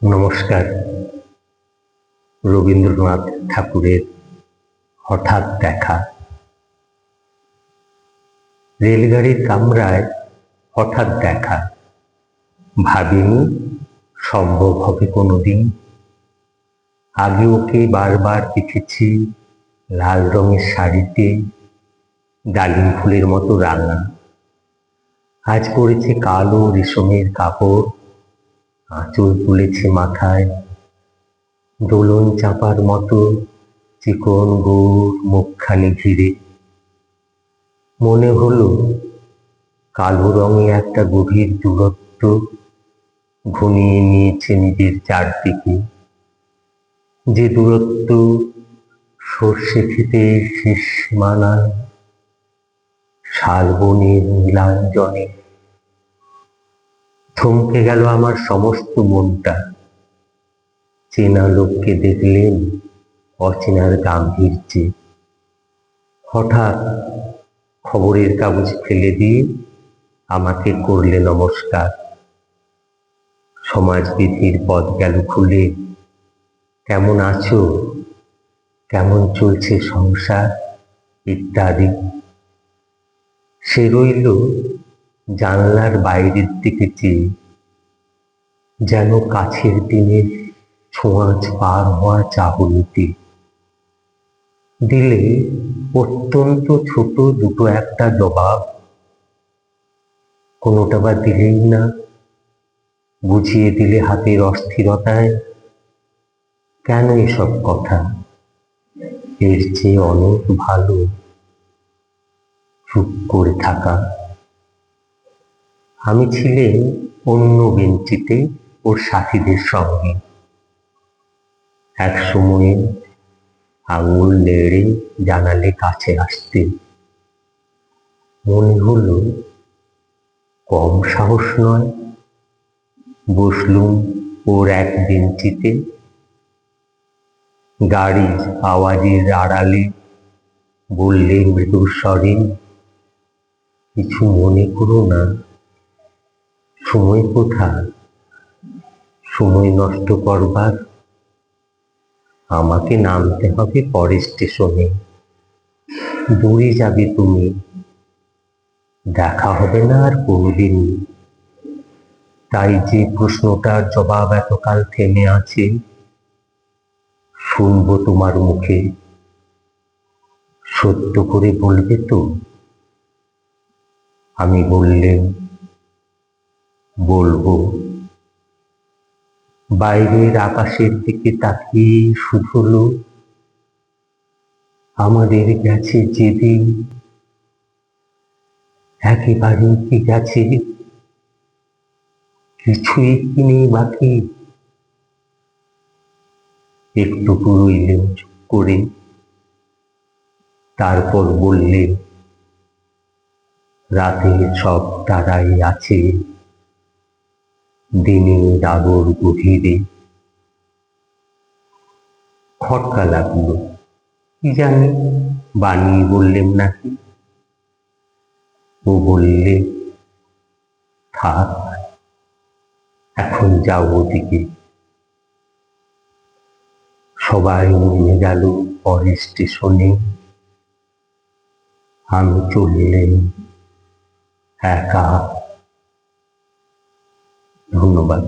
নমস্কার। রবীন্দ্রনাথ ঠাকুরের হঠাৎ দেখা। রেলগাড়ির কামরায় হঠাৎ দেখা, ভাবিনি সম্ভব হবে কোনোদিন। আগে ওকে বারবার দেখেছি লাল রঙের শাড়িতে, ডালিম ফুলের মতো রাঙা। আজ পরেছে কালো রেশমের কাপড়, আঁচল তুলেছে মাথায়, দোলন চাপার মতো চিকন গৌর মুখখানি ঘিরে। মনে হলো কালো রঙে একটা গভীর দূরত্ব ঘনিয়ে নিয়েছে নিজের চারদিকে, যে দূরত্ব সর্ষে ক্ষেতের শেষ সীমানায়, শালবনের নীলাঞ্জনে। থমকে গেল আমার সমস্ত মনটা। চেনা লোককে দেখলেন অচেনার গাম্ভীর্যে। হঠাৎ খবরের কাগজ ফেলে দিয়ে আমাকে করলে নমস্কার। সমাজবিধির পথ গেল খুলে। কেমন আছো, কেমন চলছে সংসার, ইত্যাদি। সে রইল জানলার বাইরের দিকে চেয়ে, যেন কাছের দিনের ছোঁয়াচ পার হওয়া চাহনিতে। দিলে অত্যন্ত ছোট দুটো একটা জবাব, কোনোটা বা দিলেই না। বুঝিয়ে দিলে হাতের অস্থিরতায়, কেন এসব কথা, এর চেয়ে অনেক ভালো চুপ করে থাকা। আমি ছিলেন অন্য বেঞ্চিতে ওর সাথীদের সঙ্গে। এক সময়ে আঙুল নেড়ে জানালে কাছে আসতে। মনে হলো কম সাহস নয়। বসলুম ওর এক বেঞ্চিতে। গাড়ির আওয়াজের আড়ালে বললে মৃদু স্বরে, কিছু মনে করো না। সময় কোথায় সময় নষ্ট করবার? আমাকে নামতে হবে পরের স্টেশনে। দূরে যাবে তুমি, দেখা হবে না আর কোনোদিন। তাই যে প্রশ্নটার জবাব এতকাল থেমে আছে, শুনবো তোমার মুখে। সত্য করে বলবে তো? আমি বললেম, বলবো। বাইরের আকাশের দিকে তাকিয়ে শুধুলো, আমাদের গেছে যেদিন, একেবারেই কি গেছে? কিছুই কি নেই বাকি? একটু রইলেন চুপ করে, তারপর বললে, রাতের সব তারাই আছে দিনের আলোর গভীরে। খটকা লাগলো, কি জানি বানিয়ে বললেম নাকি। ও বললে, থাক, এখন যাও ওদিকে। সবাই নেমে গেল পরের স্টেশনে। আমি চললেম একা। ধন্যবাদ।